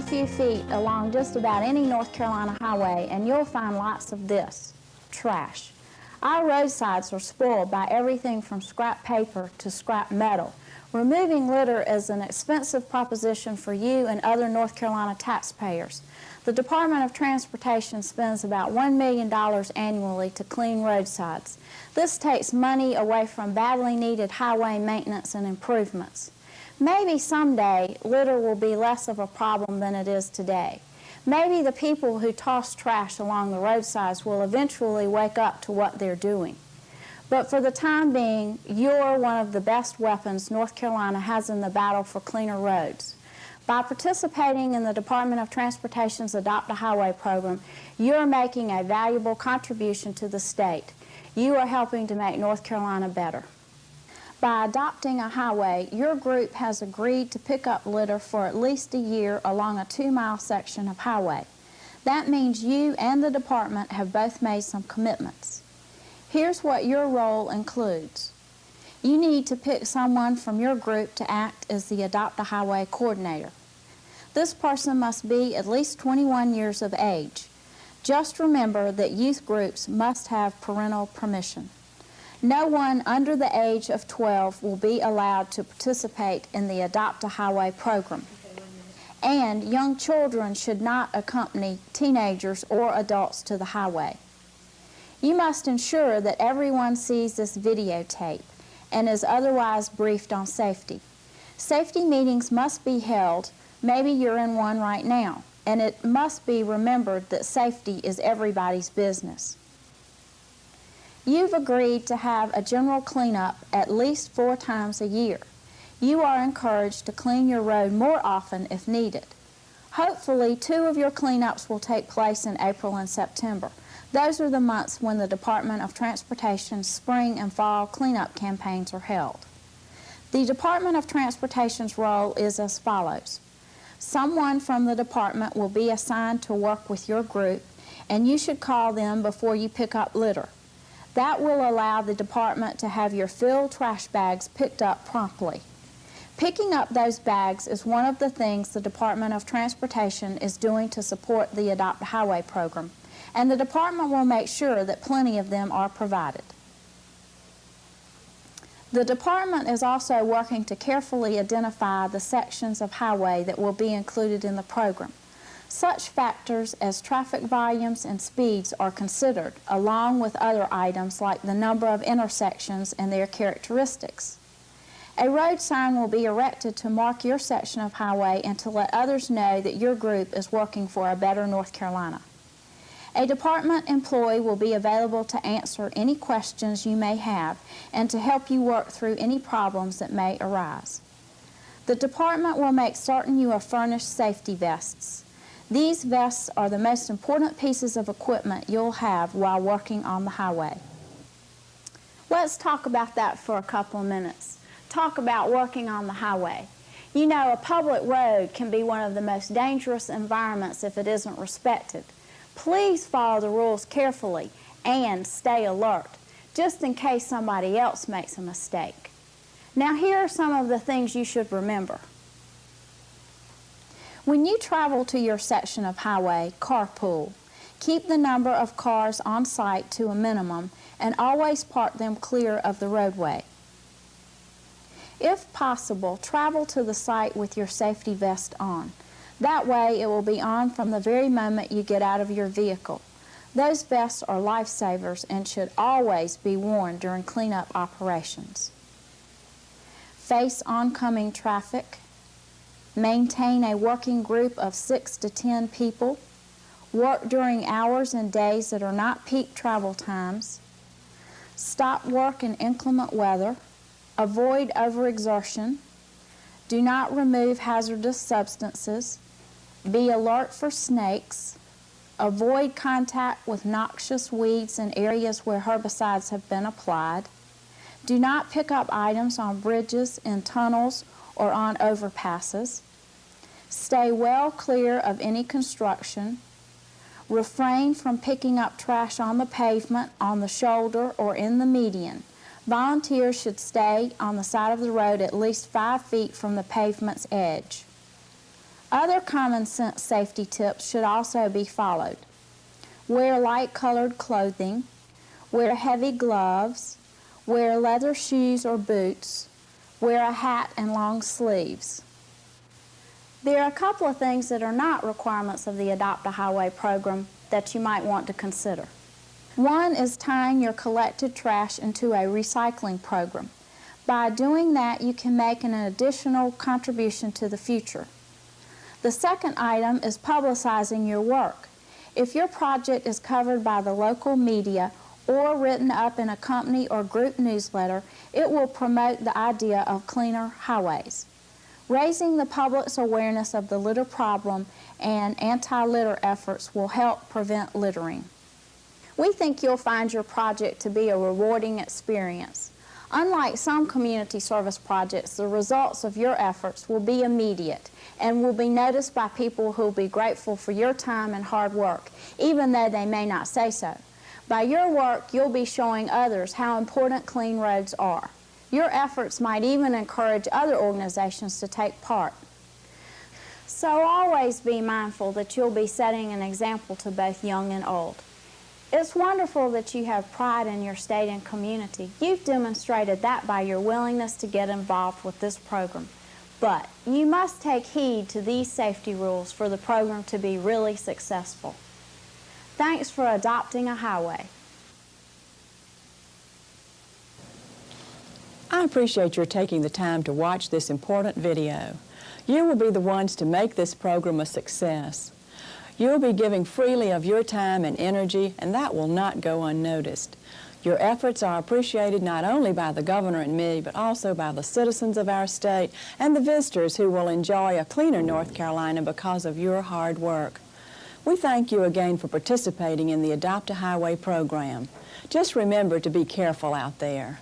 few feet along just about any North Carolina highway and you'll find lots of this, trash. Our roadsides are spoiled by everything from scrap paper to scrap metal. Removing litter is an expensive proposition for you and other North Carolina taxpayers. The Department of Transportation spends about $1 million annually to clean roadsides. This takes money away from badly needed highway maintenance and improvements. Maybe someday litter will be less of a problem than it is today. Maybe the people who toss trash along the roadsides will eventually wake up to what they're doing. But for the time being, you're one of the best weapons North Carolina has in the battle for cleaner roads. By participating in the Department of Transportation's Adopt a Highway program, you're making a valuable contribution to the state. You are helping to make North Carolina better. By adopting a highway, your group has agreed to pick up litter for at least a year along a 2-mile section of highway. That means you and the department have both made some commitments. Here's what your role includes. You need to pick someone from your group to act as the Adopt a Highway coordinator. This person must be at least 21 years of age. Just remember that youth groups must have parental permission. No one under the age of 12 will be allowed to participate in the Adopt a Highway program. And young children should not accompany teenagers or adults to the highway. You must ensure that everyone sees this videotape and is otherwise briefed on safety. Safety meetings must be held, maybe you're in one right now, and it must be remembered that safety is everybody's business. You've agreed to have a general cleanup at least 4 times a year. You are encouraged to clean your road more often if needed. Hopefully, 2 of your cleanups will take place in April and September. Those are the months when the Department of Transportation's spring and fall cleanup campaigns are held. The Department of Transportation's role is as follows. Someone from the department will be assigned to work with your group, and you should call them before you pick up litter. That will allow the department to have your filled trash bags picked up promptly. Picking up those bags is one of the things the Department of Transportation is doing to support the Adopt a Highway program, and the department will make sure that plenty of them are provided. The department is also working to carefully identify the sections of highway that will be included in the program. Such factors as traffic volumes and speeds are considered, along with other items like the number of intersections and their characteristics. A road sign will be erected to mark your section of highway and to let others know that your group is working for a better North Carolina. A department employee will be available to answer any questions you may have and to help you work through any problems that may arise. The department will make certain you are furnished safety vests. These vests are the most important pieces of equipment you'll have while working on the highway. Let's talk about that for a couple of minutes. Talk about working on the highway. You know, a public road can be one of the most dangerous environments if it isn't respected. Please follow the rules carefully and stay alert, just in case somebody else makes a mistake. Now, here are some of the things you should remember. When you travel to your section of highway, carpool. Keep the number of cars on site to a minimum and always park them clear of the roadway. If possible, travel to the site with your safety vest on. That way it will be on from the very moment you get out of your vehicle. Those vests are lifesavers and should always be worn during cleanup operations. Face oncoming traffic. Maintain a working group of 6 to 10 people. Work during hours and days that are not peak travel times. Stop work in inclement weather. Avoid overexertion. Do not remove hazardous substances. Be alert for snakes. Avoid contact with noxious weeds in areas where herbicides have been applied. Do not pick up items on bridges, in tunnels, or on overpasses. Stay well clear of any construction. Refrain from picking up trash on the pavement, on the shoulder, or in the median. Volunteers should stay on the side of the road at least 5 feet from the pavement's edge. Other common sense safety tips should also be followed. Wear light-colored clothing, wear heavy gloves, wear leather shoes or boots, wear a hat and long sleeves. There are a couple of things that are not requirements of the Adopt a Highway program that you might want to consider. One is tying your collected trash into a recycling program. By doing that, you can make an additional contribution to the future. The second item is publicizing your work. If your project is covered by the local media or written up in a company or group newsletter, it will promote the idea of cleaner highways. Raising the public's awareness of the litter problem and anti-litter efforts will help prevent littering. We think you'll find your project to be a rewarding experience. Unlike some community service projects, the results of your efforts will be immediate and will be noticed by people who will be grateful for your time and hard work, even though they may not say so. By your work, you'll be showing others how important clean roads are. Your efforts might even encourage other organizations to take part. So always be mindful that you'll be setting an example to both young and old. It's wonderful that you have pride in your state and community. You've demonstrated that by your willingness to get involved with this program. But you must take heed to these safety rules for the program to be really successful. Thanks for adopting a highway. I appreciate your taking the time to watch this important video. You will be the ones to make this program a success. You'll be giving freely of your time and energy, and that will not go unnoticed. Your efforts are appreciated not only by the governor and me, but also by the citizens of our state and the visitors who will enjoy a cleaner North Carolina because of your hard work. We thank you again for participating in the Adopt a Highway program. Just remember to be careful out there.